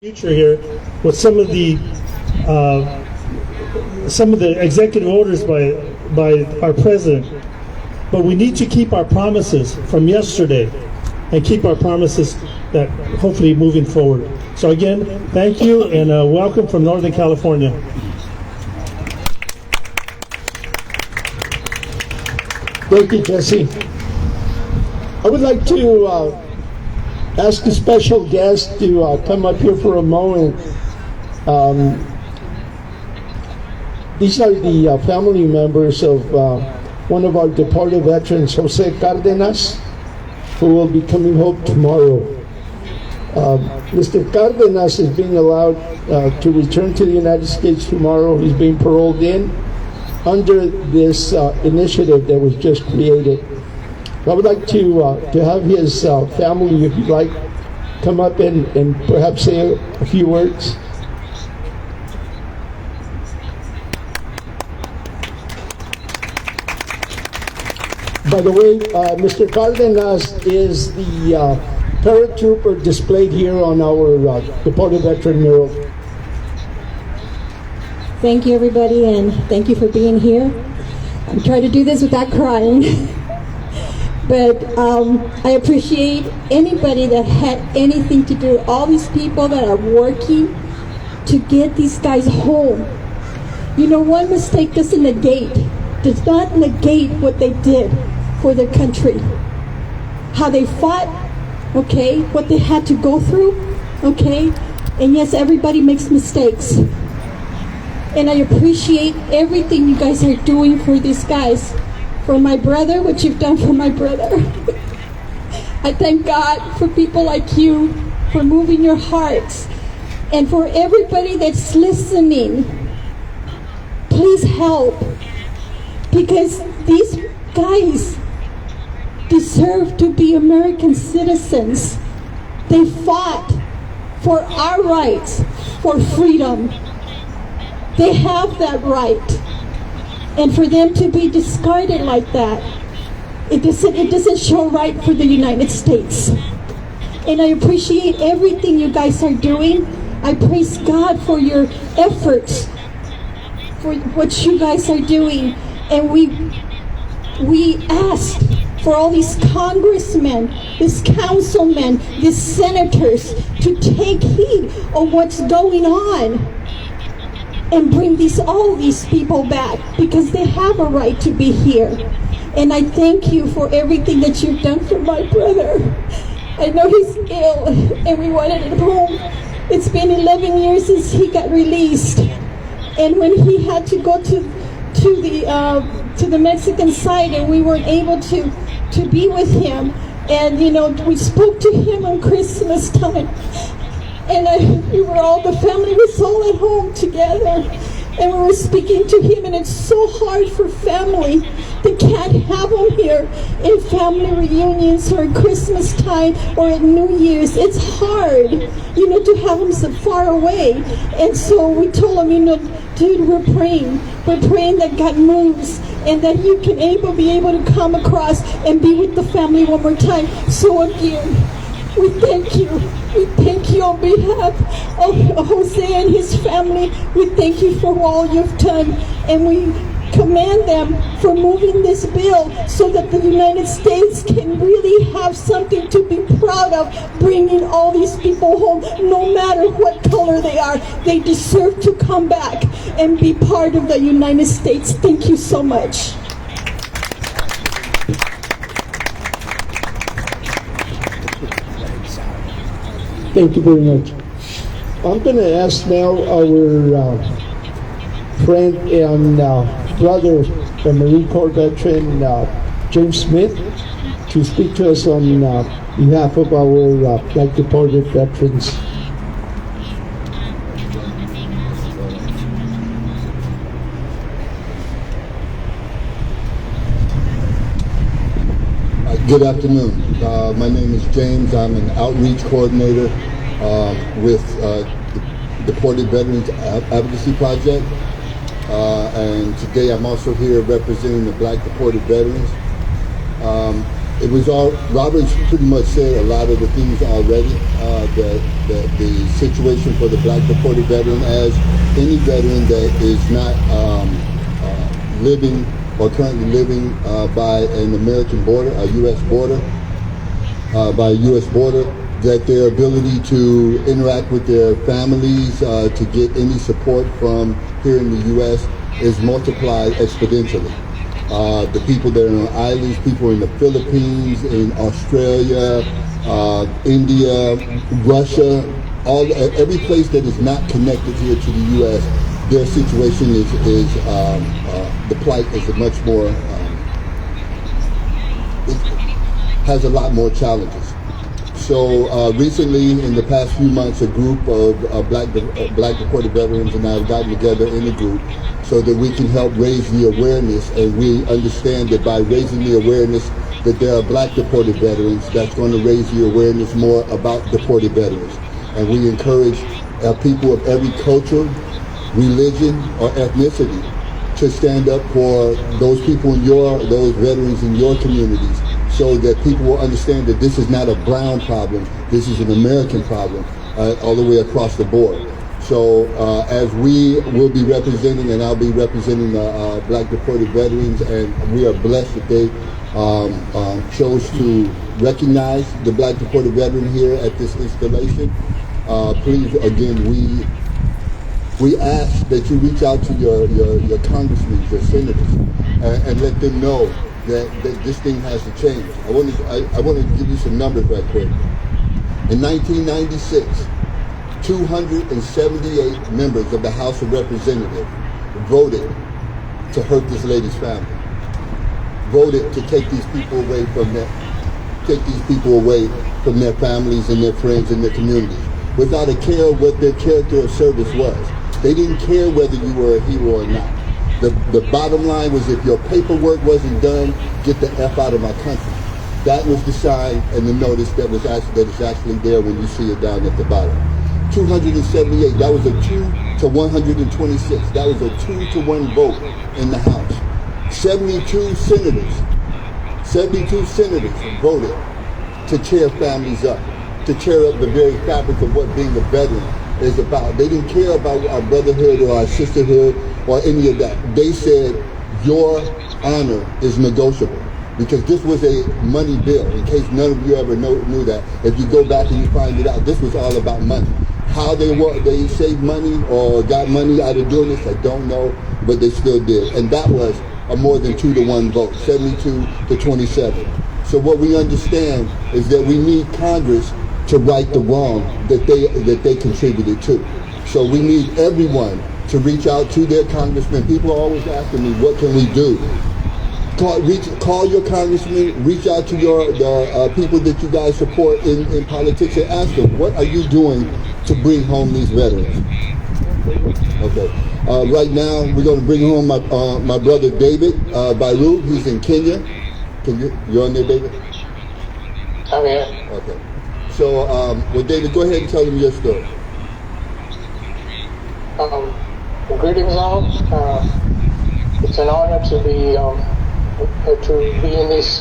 Future here with some of the executive orders by our president, but we need to keep our promises from yesterday and keep our promises that hopefully moving forward. So again, thank you and welcome from Northern California. Thank you, Jesse. I would like to ask a special guest to come up here for a moment. These are the family members of one of our deported veterans, Jose Cardenas, who will be coming home tomorrow. Mr. Cardenas is being allowed to return to the United States tomorrow. He's being paroled in under this initiative that was just created. I would like to have his family, if you'd like, come up and perhaps say a few words. By the way, Mr. Cardenas is the paratrooper displayed here on our Deported Veteran mural. Thank you, everybody, and thank you for being here. I'm trying to do this without crying. But I appreciate anybody that had anything to do, all these people that are working to get these guys home. You know, one mistake does not negate what they did for their country. How they fought, okay, what they had to go through, okay, and yes, everybody makes mistakes. And I appreciate everything you guys are doing for these guys. For my brother, what you've done for my brother. I thank God for people like you, for moving your hearts. And for everybody that's listening, please help. Because these guys deserve to be American citizens. They fought for our rights, for freedom. They have that right. And for them to be discarded like that, it doesn't show right for the United States. And I appreciate everything you guys are doing. I praise God for your efforts, for what you guys are doing. And we ask for all these congressmen, these councilmen, these senators to take heed of what's going on and bring all these people back, because they have a right to be here. And I thank you for everything that you've done for my brother. I know he's ill and we wanted him home. It's been 11 years since he got released. And when he had to go to the Mexican side and we weren't able to be with him, and you know, we spoke to him on Christmas time. And the family was all at home together, and we were speaking to him, and it's so hard for family that can't have him here in family reunions or at Christmas time or at New Year's. It's hard, you know, to have him so far away. And so we told him, you know, dude, we're praying that God moves and that you can be able to come across and be with the family one more time. So again, we thank you. We thank you on behalf of Jose and his family. We thank you for all you've done. And we commend them for moving this bill so that the United States can really have something to be proud of, bringing all these people home, no matter what color they are. They deserve to come back and be part of the United States. Thank you so much. Thank you very much. I'm going to ask now our friend and brother, the Marine Corps veteran, James Smith, to speak to us on behalf of our Black Deported Veterans. Good afternoon. My name is James. I'm an outreach coordinator with the Deported Veterans Advocacy Project. And today I'm also here representing the Black Deported Veterans. It was all, Robert's pretty much said a lot of the things already. The situation for the Black deported veteran, as any veteran that is not living or currently living by an American border, a U.S. border, that their ability to interact with their families, to get any support from here in the U.S. is multiplied exponentially. The people that are on islands, people in the Philippines, in Australia, India, Russia, every place that is not connected here to the U.S., their situation is the plight is much more, it has a lot more challenges. So recently, in the past few months, a group of Black deported veterans and I have gotten together in a group so that we can help raise the awareness, and we understand that by raising the awareness that there are Black deported veterans, that's going to raise the awareness more about deported veterans. And we encourage people of every culture, religion, or ethnicity to stand up for those people in those veterans in your communities, so that people will understand that this is not a brown problem, this is an American problem all the way across the board. So as we will be representing, and I'll be representing Black deported veterans, and we are blessed that they chose to recognize the Black deported veteran here at this installation. Please, again, we ask that you reach out to your congressmen, your senators, and let them know that this thing has to change. I want to give you some numbers right quick. In 1996, 278 members of the House of Representatives voted to hurt this lady's family. Voted to take these people away from their families and their friends and their communities, without a care of what their character of service was. They didn't care whether you were a hero or not. The bottom line was, if your paperwork wasn't done, get the F out of my country. That was the sign and the notice that is actually there when you see it down at the bottom. 278, that was a 2 to 126. That was a 2-to-1 vote in the House. 72 senators voted to cheer families up, to cheer up the very fabric of what being a veteran is about. They didn't care about our brotherhood or our sisterhood or any of that. They said, your honor is negotiable. Because this was a money bill, in case none of you ever knew that. If you go back and you find it out, this was all about money. How they saved money or got money out of doing this, I don't know, but they still did. And that was a more than 2-to-1 vote, 72 to 27. So what we understand is that we need Congress to right the wrong that they contributed to. So we need everyone to reach out to their congressmen. People are always asking me, what can we do? Call your congressman, reach out to the people that you guys support in politics, and ask them, what are you doing to bring home these veterans? Okay. Right now, we're going to bring home my brother David Bariu. He's in Kenya. You're on there, David? I'm here. Okay. So, well, David, go ahead and tell them your story. Greetings all. It's an honor to be in this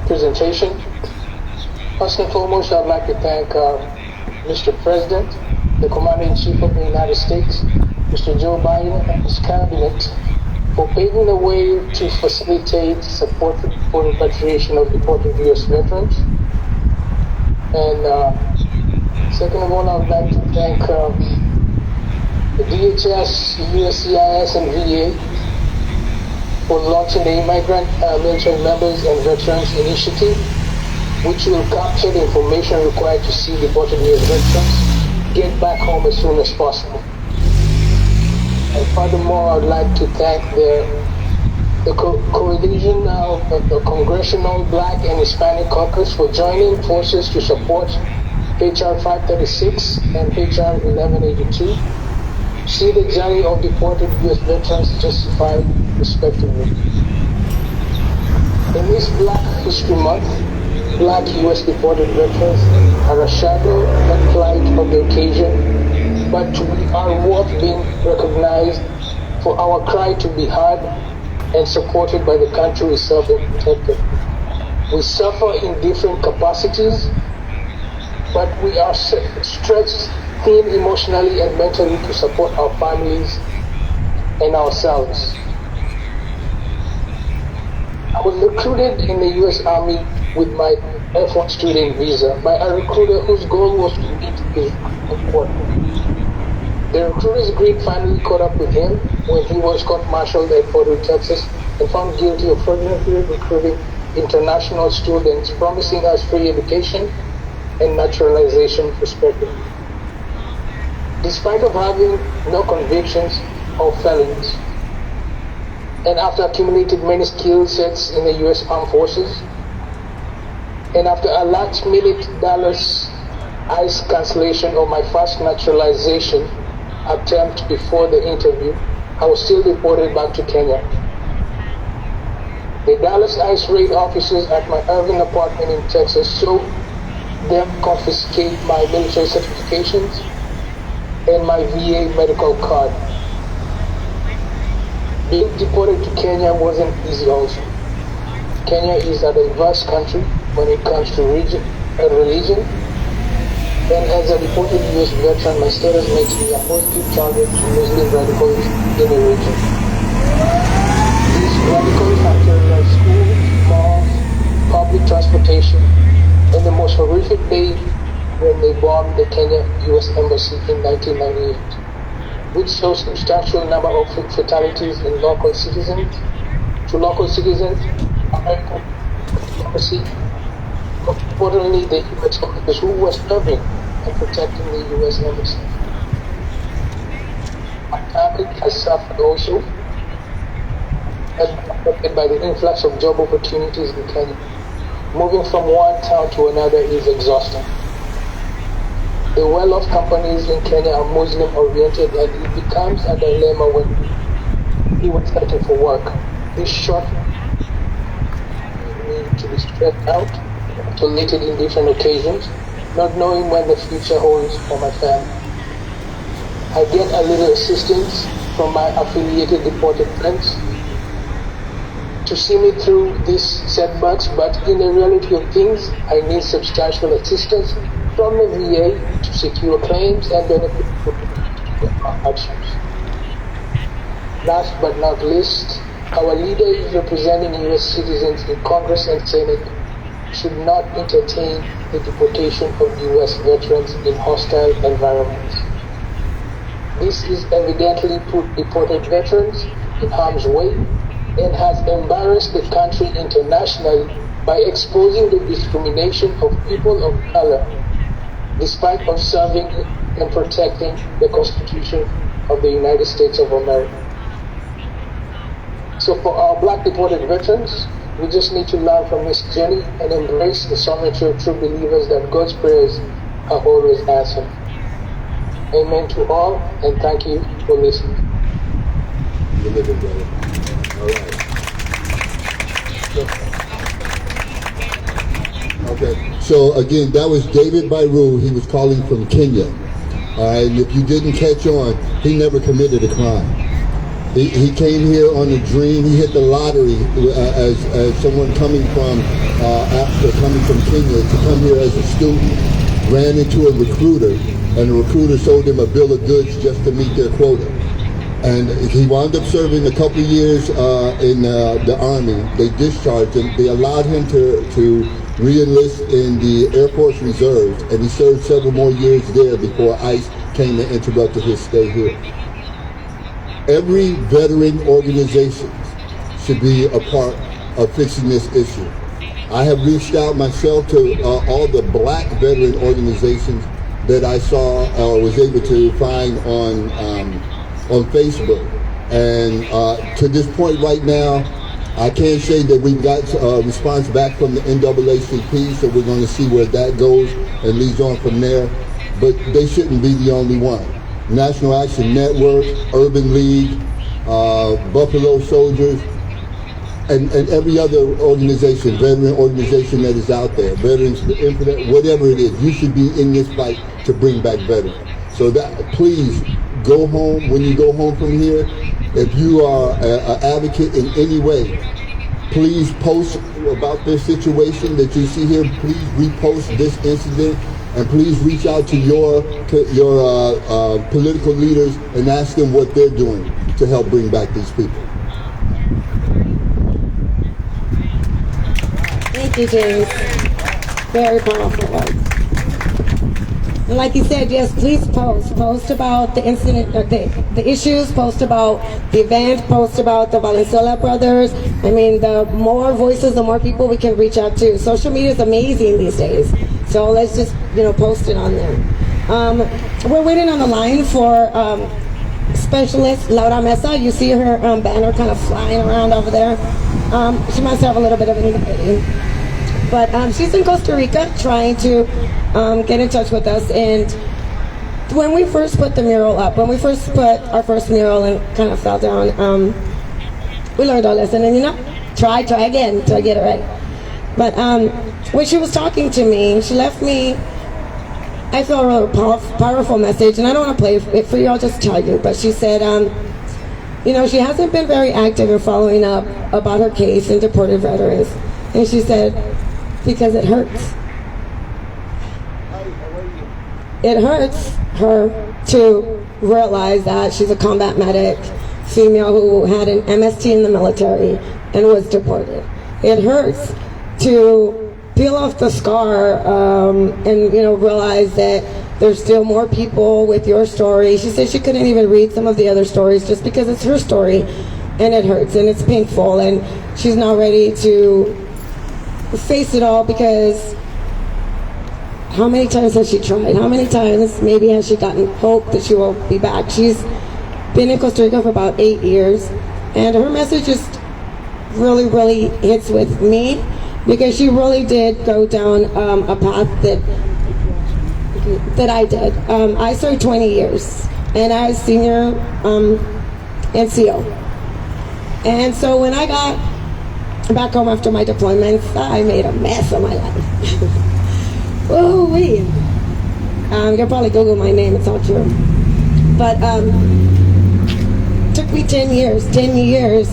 presentation. First and foremost, I'd like to thank Mr. President, the Commander-in-Chief of the United States, Mr. Joe Biden, and his cabinet for paving the way to facilitate support for the repatriation of deported U.S. veterans. And second of all, I would like to thank the DHS, USCIS, and VA for launching the Immigrant Military Members and Veterans Initiative, which will capture the information required to see deported U.S. veterans get back home as soon as possible. And furthermore, I would like to thank the coalition of the Congressional Black and Hispanic Caucus for joining forces to support HR 536 and HR 1182. See the journey of deported U.S. veterans justified, respectively. In this Black History Month, Black U.S. deported veterans are a shadow and light of the occasion, but we are worth being recognized for our cry to be heard and supported by the country we serve and protected. We suffer in different capacities, but we are stretched thin emotionally and mentally to support our families and ourselves. I was recruited in the U.S. Army with my F1 student visa by a recruiter whose goal was to meet his report. The recruiter's greed finally caught up with him when he was court-martialed at Fort Worth, Texas, and found guilty of fraudulently recruiting international students, promising us free education and naturalization respectively. Despite of having no convictions or felonies, and after accumulating many skill sets in the U.S. Armed Forces, and after a last-minute Dallas ICE cancellation of my first naturalization attempt before the interview, I was still deported back to Kenya. The Dallas ICE raid officers at my Irving apartment in Texas saw them confiscate my military certifications and my VA medical card. Being deported to Kenya wasn't easy also. Kenya is a diverse country when it comes to religion, and as a deported U.S. veteran, my status makes me a positive target to Muslim radicals in the region. These radicals have terrorized schools, malls, public transportation, and the most horrific day when they bombed the Kenya U.S. Embassy in 1998, which saw substantial number of fatalities in local citizens, American embassy, but importantly the U.S. officers who were serving and protecting the U.S. embassy. My family has suffered also, has been affected by the influx of job opportunities in Kenya. Moving from one town to another is exhausting. The well-off companies in Kenya are Muslim-oriented, and it becomes a dilemma when you are searching for work. This short need to be stretched out, isolated in different occasions, not knowing when the future holds for my family. I get a little assistance from my affiliated deported friends to see me through these setbacks, but in the reality of things, I need substantial assistance from the VA to secure claims and benefit for actions. Last but not least, our leaders representing U.S. citizens in Congress and Senate should not entertain the deportation of U.S. veterans in hostile environments. This is evidently put deported veterans in harm's way and has embarrassed the country internationally by exposing the discrimination of people of color, despite of serving and protecting the Constitution of the United States of America. So for our black deported veterans, we just need to learn from this journey and embrace the sovereignty of true believers that God's prayers are always answered. Amen to all, and thank you for listening. All right. Okay. So again, that was David Bariu. He was calling from Kenya. All right. And if you didn't catch on, he never committed a crime. He came here on a dream. He hit the lottery as someone coming from Africa, coming from Kenya, to come here as a student. Ran into a recruiter, and the recruiter sold him a bill of goods just to meet their quota. And he wound up serving a couple of years in the Army. They discharged him. They allowed him to re-enlist in the Air Force Reserves, and he served several more years there before ICE came and interrupted his stay here. Every veteran organization should be a part of fixing this issue. I have reached out myself to all the black veteran organizations that I saw or was able to find on Facebook. And to this point right now, I can't say that we've got a response back from the NAACP, so we're going to see where that goes and leads on from there. But they shouldn't be the only one. National Action Network, Urban League, Buffalo Soldiers, and every other organization, veteran organization that is out there, Veterans for the Infinite, whatever it is, you should be in this fight to bring back veterans. So that, please go home. When you go home from here, if you are an advocate in any way, Please post about this situation that you see here. Please repost this incident, and please reach out to your political leaders and ask them what they're doing to help bring back these people. Thank you, James. Very powerful words. And like you said, yes, please post about the incident, the issues, post about the event, post about the Valenzuela brothers. I mean, the more voices, the more people we can reach out to. Social media is amazing these days, so let's just post it on there. We're waiting on the line for specialist Laura Meza. You see her banner kind of flying around over there. She must have a little bit of anxiety. But she's in Costa Rica trying to get in touch with us. And when we first put the mural up, when we first put our first mural and kind of fell down, we learned our lesson. And try again till I get it right. But when she was talking to me, she left me, I feel, a really powerful message. And I don't want to play it for you, I'll just tell you. But she said, she hasn't been very active in following up about her case in Deported Veterans. And she said, because it hurts. It hurts her to realize that she's a combat medic, female who had an MST in the military and was deported. It hurts to peel off the scar and realize that there's still more people with your story. She said she couldn't even read some of the other stories just because it's her story, and it hurts and it's painful, and she's not ready to face it all, because how many times has she tried? How many times maybe has she gotten hope that she will be back? She's been in Costa Rica for about 8 years, and her message just really, really hits with me, because she really did go down a path that I did. I served 20 years, and I was senior NCO. And so when I got back home after my deployments, I made a mess of my life. Oh, wait. You can probably Google my name, it's all true. But took me 10 years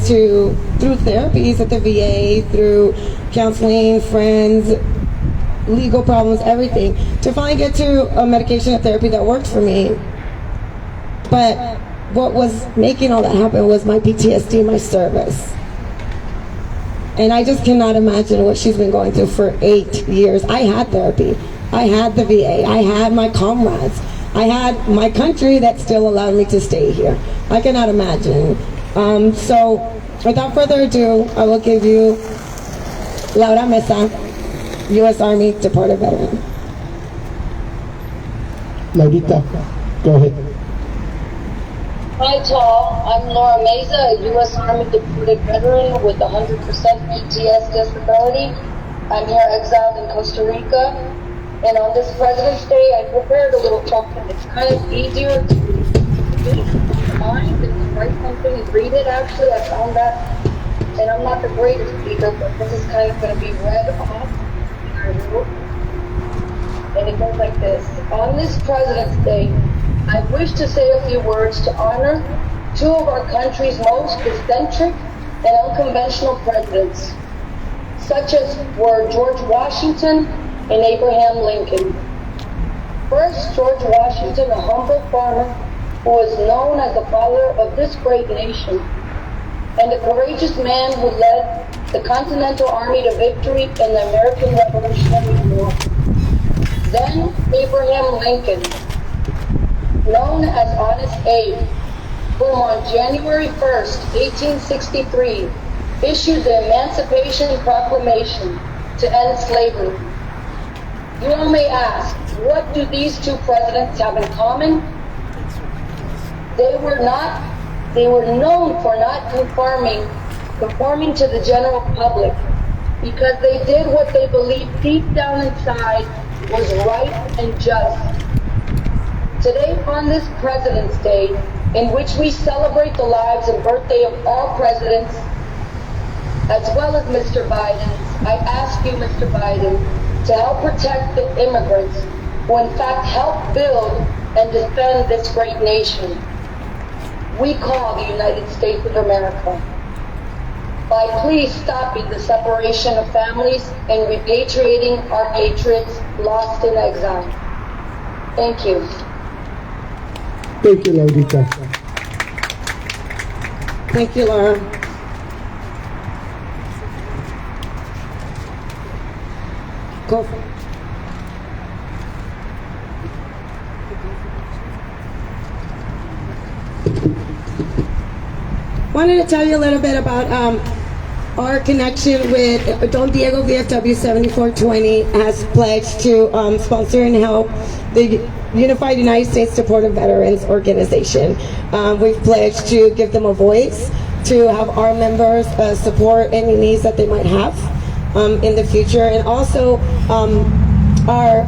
to, through therapies at the VA, through counseling, friends, legal problems, everything, to finally get to a medication and therapy that worked for me. But what was making all that happen was my PTSD, my service. And I just cannot imagine what she's been going through for 8 years. I had therapy. I had the VA. I had my comrades. I had my country that still allowed me to stay here. I cannot imagine. So without further ado, I will give you Laura Meza, U.S. Army Deported Veteran. Laurita, go ahead. Hi, Tal. I'm Laura Meza, a U.S. Army Deported Veteran with 100% PTS disability. I'm here exiled in Costa Rica. And on this President's Day, I prepared a little something. It's kind of easier to read mind than to write something and read it, actually. I found that. And I'm not the greatest speaker, but this is kind of going to be read off. And it goes like this. On this President's Day, I wish to say a few words to honor two of our country's most eccentric and unconventional presidents, such as were George Washington and Abraham Lincoln. First, George Washington, a humble farmer who was known as the father of this great nation, and a courageous man who led the Continental Army to victory in the American Revolutionary War. Then, Abraham Lincoln, known as Honest Abe, whom on January 1st, 1863, issued the Emancipation Proclamation to end slavery. You all may ask, what do these two presidents have in common? They were known for not conforming to the general public, because they did what they believed deep down inside was right and just. Today, on this President's Day, in which we celebrate the lives and birthday of all presidents, as well as Mr. Biden's, I ask you, Mr. Biden, to help protect the immigrants who in fact helped build and defend this great nation we call the United States of America. by please stopping the separation of families and repatriating our patriots lost in exile. Thank you. Thank you, Laurita. Thank you, Laura. Go for it. Wanted to tell you a little bit about our connection with Don Diego VFW 7420 has pledged to sponsor and help the Unified United States Deported Veterans Organization. We've pledged to give them a voice, to have our members support any needs that they might have in the future, and also our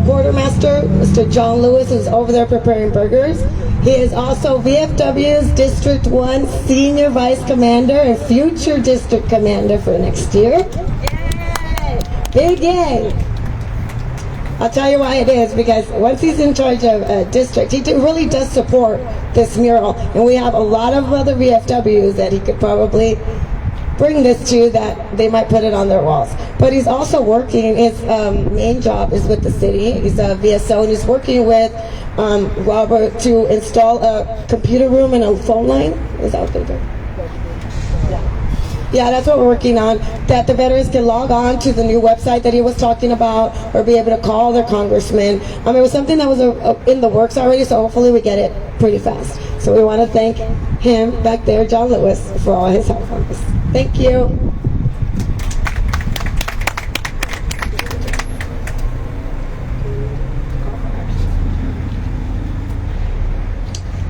quartermaster, Mr. John Lewis, who's over there preparing burgers. He is also VFW's District 1 Senior Vice Commander and future District Commander for next year. Yay! Big yay! I'll tell you why it is, because once he's in charge of a district, he really does support this mural. And we have a lot of other VFWs that he could probably bring this to, that they might put it on their walls. But he's also working, his main job is with the city. He's a VSO, and he's working with Robert to install a computer room and a phone line. Is that what they're doing? Yeah, that's what we're working on, that the veterans can log on to the new website that he was talking about, or be able to call their congressman. It was something that was in the works already, so hopefully we get it pretty fast. So we want to thank him back there, John Lewis, for all his help on this. Thank you.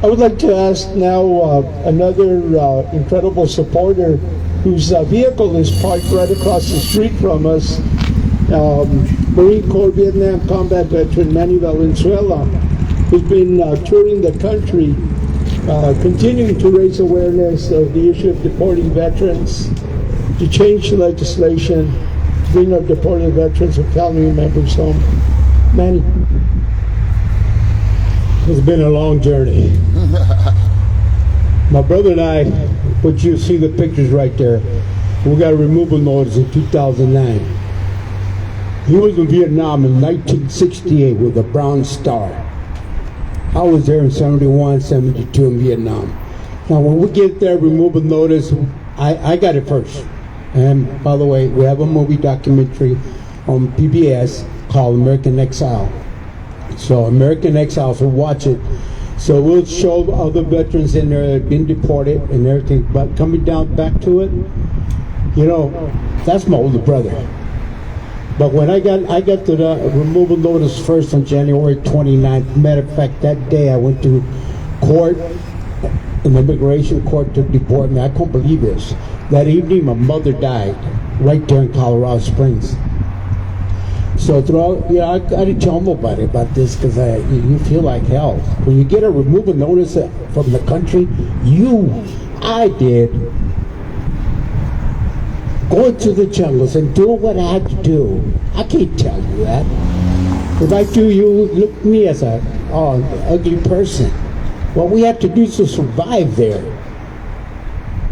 I would like to ask now another incredible supporter whose vehicle is parked right across the street from us, Marine Corps Vietnam combat veteran Manny Valenzuela, who's been touring the country, continuing to raise awareness of the issue of deporting veterans, to change the legislation, bring our deported veterans and family members home. Manny. It's been a long journey. My brother and I, but you see the pictures right there, we got a removal notice in 2009. He was in Vietnam in 1968 with a Brown Star. I was there in 71, 72 in Vietnam. Now when we get there, removal notice, I got it first. And by the way, we have a movie documentary on PBS called American Exile. So American Exiles will watch it. So we'll show other veterans in there that have been deported and everything. But coming down back to it, you know, that's my older brother. But when I got to the removal notice first on January 29th, matter of fact, that day I went to court, an immigration court to deport me. I couldn't believe this. That evening my mother died right there in Colorado Springs. So throughout, I didn't tell nobody about this because you feel like hell. When you get a removal notice from the country, I did, going to the jungles and doing what I had to do. I can't tell you that. If I do, you look at me as an ugly person. What we have to do is to survive there.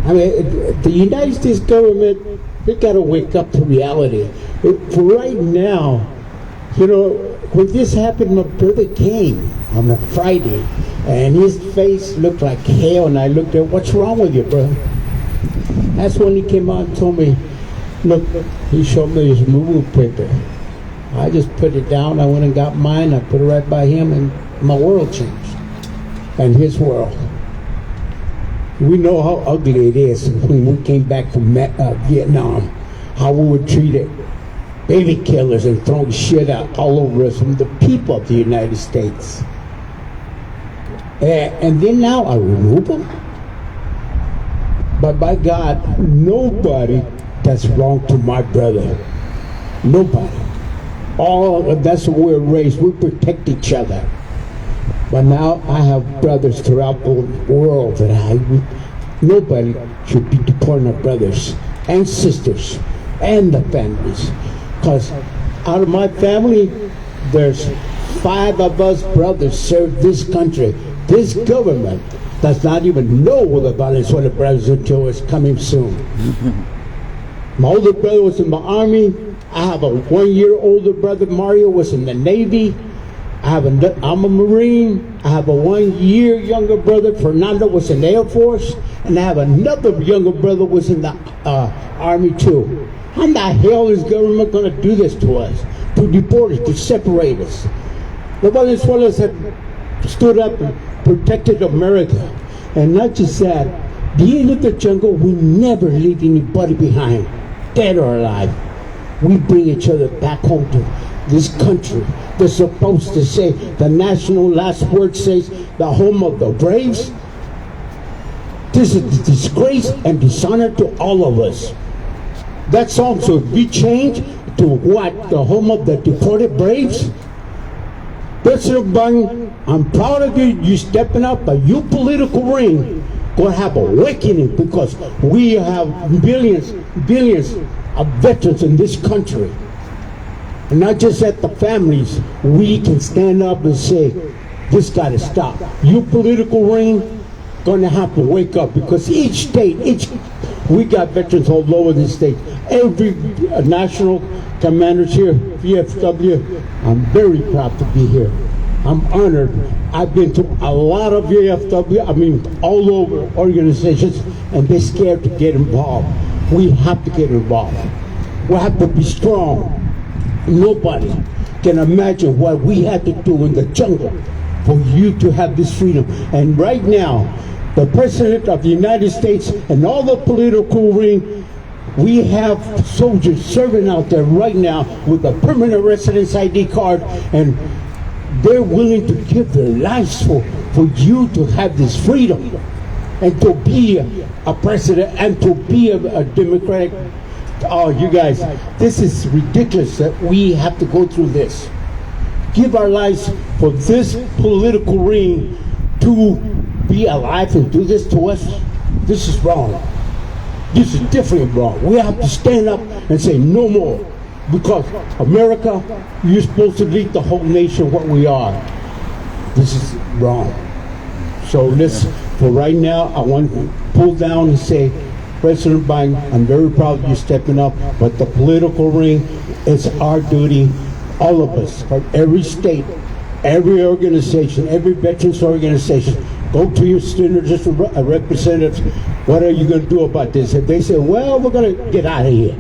I mean, the United States government, they got to wake up to reality. For right now, you know, when this happened, my brother came on a Friday, and his face looked like hell, and I looked at, what's wrong with you, bro? That's when he came out and told me, look, he showed me his removal paper. I just put it down, I went and got mine, I put it right by him, and my world changed, and his world. We know how ugly it is when we came back from Vietnam, how we were treated. Baby killers and throwing shit out all over us from the people of the United States. And then now I remove them. But by God, nobody does wrong to my brother. Nobody. That's what we're raised. We protect each other. But now I have brothers throughout the world that nobody should be deporting our brothers and sisters and the families. Because out of my family, there's 5 of us brothers served this country. this government does not even know where the Valenzuela Brazil is coming soon. My older brother was in the Army. I have a 1 year older brother, Mario, was in the Navy. I'm a Marine. I have a 1 year younger brother, Fernando, was in the Air Force. And I have another younger brother was in the Army too. How in the hell is government going to do this to us? To deport us, to separate us? The Venezuelans have stood up and protected America. And not just that, the end of the jungle, we never leave anybody behind, dead or alive. We bring each other back home to this country. They're supposed to say, the national last word says, the home of the braves. This is a disgrace and dishonor to all of us. That song should be changed to what? The home of the deported braves? President Biden, I'm proud of you. You stepping up, but you political ring gonna have awakening, because we have billions of veterans in this country. And not just at the families, we can stand up and say, this gotta stop. You political ring gonna have to wake up, because each state, we got veterans all over the state. Every national commanders here, VFW, I'm very proud to be here. I'm honored. I've been to a lot of VFW, all over organizations, and they're scared to get involved. We have to get involved. We have to be strong. Nobody can imagine what we had to do in the jungle for you to have this freedom. And right now, the President of the United States and all the political ring, we have soldiers serving out there right now with a permanent residence ID card, and they're willing to give their lives for you to have this freedom and to be a president and to be a Democratic. Oh, you guys, this is ridiculous that we have to go through this. Give our lives for this political ring to be alive and do this to us. This is wrong. This is definitely wrong. We have to stand up and say no more. Because America, you're supposed to lead the whole nation what we are. This is wrong. So for right now, I want to pull down and say, President Biden, I'm very proud of you stepping up, but the political ring, it's our duty, all of us, from every state, every organization, every veterans organization, go to your senators and representatives. What are you going to do about this? If they say, well, we're going to get out of here.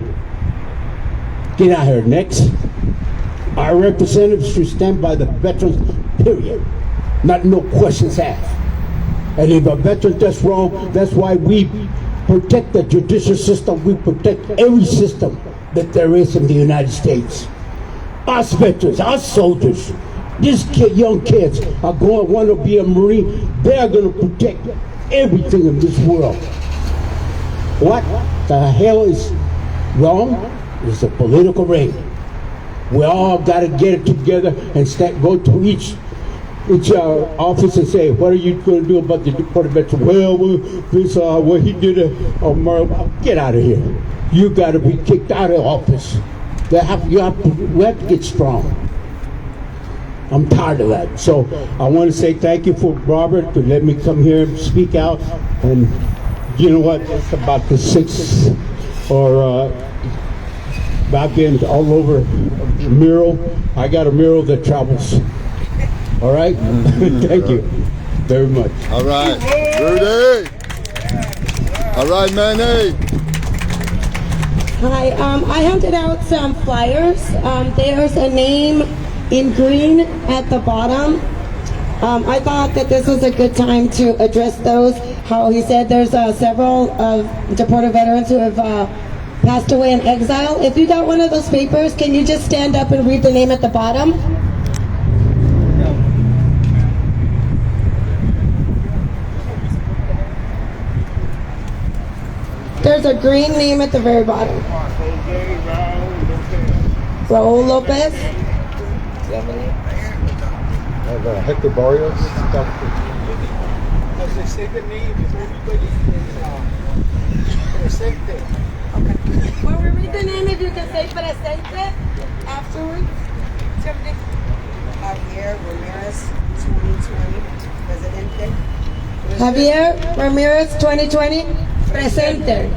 Get out of here. Next, our representatives should stand by the veterans, period. Not no questions asked. And if a veteran does wrong, that's why we protect the judicial system. We protect every system that there is in the United States. Us veterans, us soldiers, these young kids are going to want to be a Marine. They are going to protect everything in this world. What the hell is wrong? It's a political ring. We all got to get it together and go to each office and say, what are you going to do about the deported veteran? Well, what he did, get out of here. You got to be kicked out of office. We have to get strong. I'm tired of that. So I want to say thank you for Robert to let me come here and speak out. And you know what? It's about the sixth, I've been all over Mural. I got a mural that travels. All right? Thank you very much. All right. Rudy. All right, Manny. Hi, I handed out some flyers. There's a name in green at the bottom. I thought that this was a good time to address those. How he said there's several deported veterans who have passed away in exile. If you got one of those papers, can you just stand up and read the name at the bottom? There's a green name at the very bottom. Raul Lopez. Hector Barrios. As they say the name, if everybody presente. When we read the name, if you can say presente afterwards. Javier Ramirez, 2020, Presidente. Javier Ramirez, 2020, presente.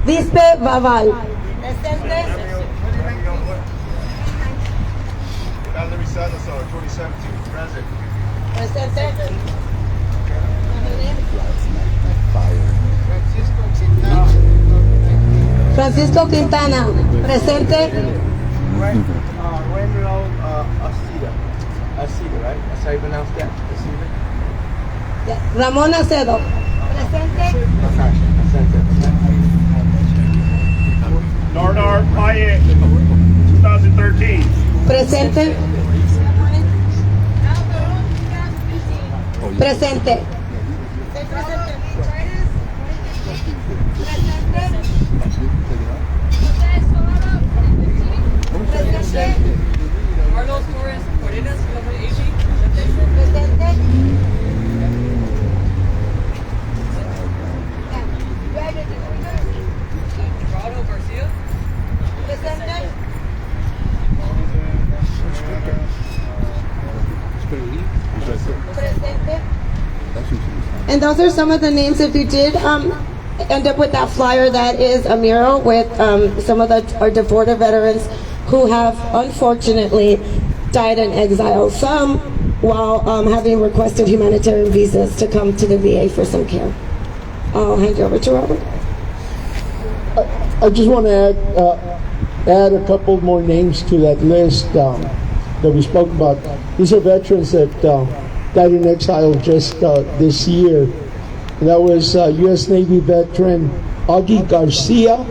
Dispe Baval. Presente. Valerie Salazar, 2017, present. Presente. Francisco Quintana, presente. Mural Acida, right? That's how you pronounce that? Acida? Ramón Acedo, presente. Presente. Nardar Payet, 2013. Presente. Presente. Carlos Torres Cordenas, 2018, Presente. Gerardo Garcia, Presente. Presente. And those are some of the names. If you did end up with that flyer, that is a mural with some of our deported veterans who have unfortunately died in exile. Some while having requested humanitarian visas to come to the VA for some care. I'll hand you over to Robert. I just want to add a couple more names to that list that we spoke about. These are veterans that died in exile just this year. And that was U.S. Navy veteran Augie Garcia,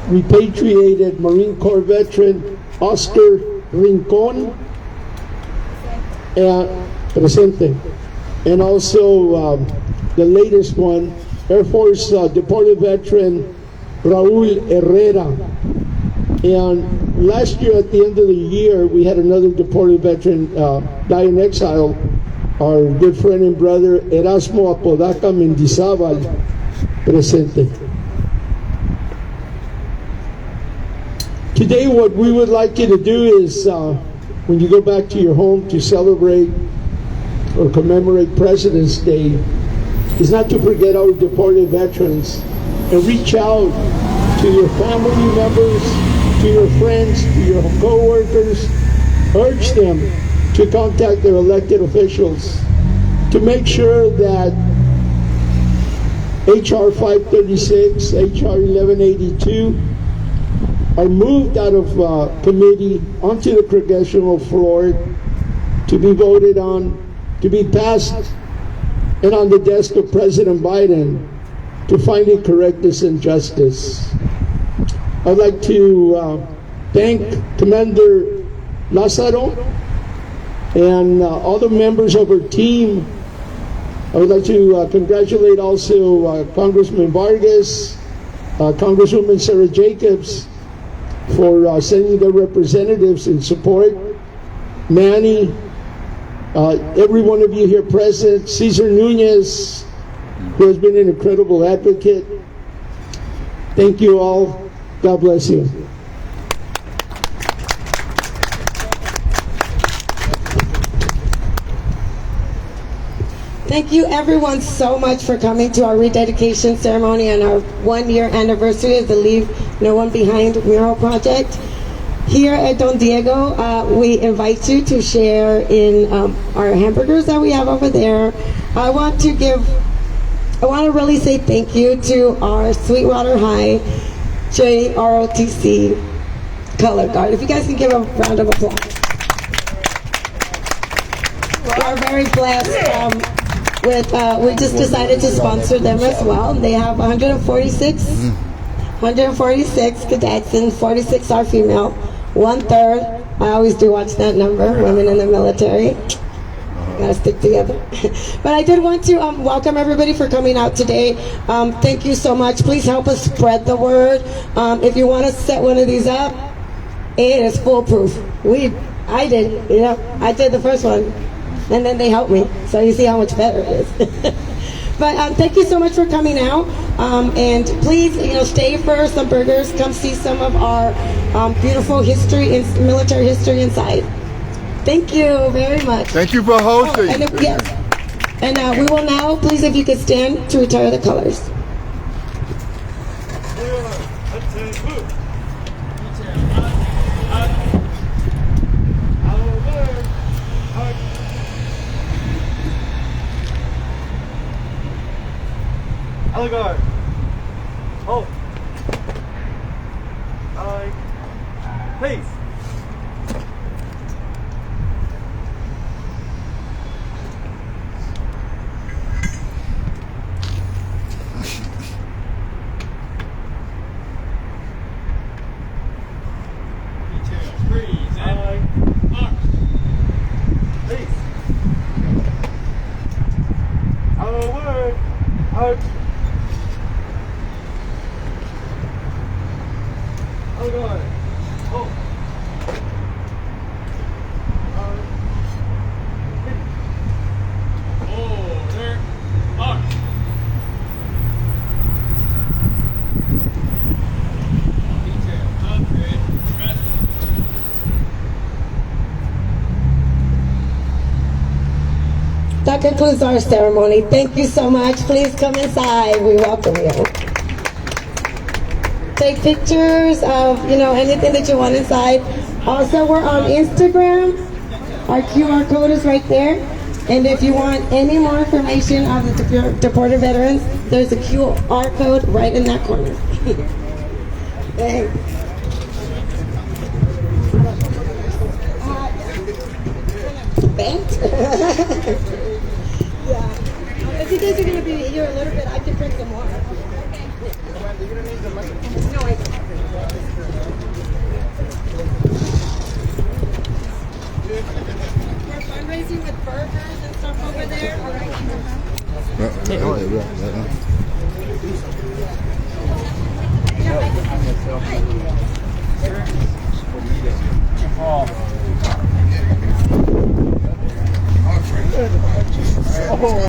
repatriated Marine Corps veteran Oscar Rincon, presente, and also the latest one, Air Force deported veteran Raul Herrera. And last year at the end of the year, we had another deported veteran die in exile, our good friend and brother Erasmo Apodaca Mendizábal, presente. Today what we would like you to do is, when you go back to your home to celebrate or commemorate President's Day, is not to forget our deported veterans and reach out to your family members, to your friends, to your co-workers, urge them to contact their elected officials to make sure that HR 536, HR 1182 are moved out of committee onto the congressional floor to be voted on, to be passed, and on the desk of President Biden to finally correct this injustice. I'd like to thank Commander Lazaro and all the members of her team. I would like to congratulate also Congressman Vargas, Congresswoman Sarah Jacobs for sending their representatives in support. Manny, every one of you here present, Cesar Nunez, who has been an incredible advocate. Thank you all. God bless you. Thank you everyone so much for coming to our rededication ceremony and our 1-year anniversary of the Leave No One Behind mural project. Here at Don Diego, we invite you to share in our hamburgers that we have over there. I want to really say thank you to our Sweetwater High JROTC color guard. If you guys can give a round of applause. We are very blessed we just decided to sponsor them as well. They have 146 cadets and 46 are female. 1/3, I always do watch that number, women in the military. Gotta stick together. But I did want to welcome everybody for coming out today. Thank you so much. Please help us spread the word. If you want to set one of these up, it is foolproof. I did the first one, and then they helped me. So you see how much better it is. But thank you so much for coming out. And please, stay for some burgers. Come see some of our beautiful history and military history inside. Thank you very much. Thank you for hosting. And we will now, please, if you could stand to retire the colors. Allegard. Hold. Please. That concludes our ceremony. Thank you so much. Please come inside. We welcome you. Take pictures of, anything that you want inside. Also, we're on Instagram. Our QR code is right there. And if you want any more information on the Deported Veterans, there's a QR code right in that corner. Thanks. Yeah. If you guys are going to be here a little bit, I can bring some more. No, I don't. We're fundraising with burgers and stuff over there.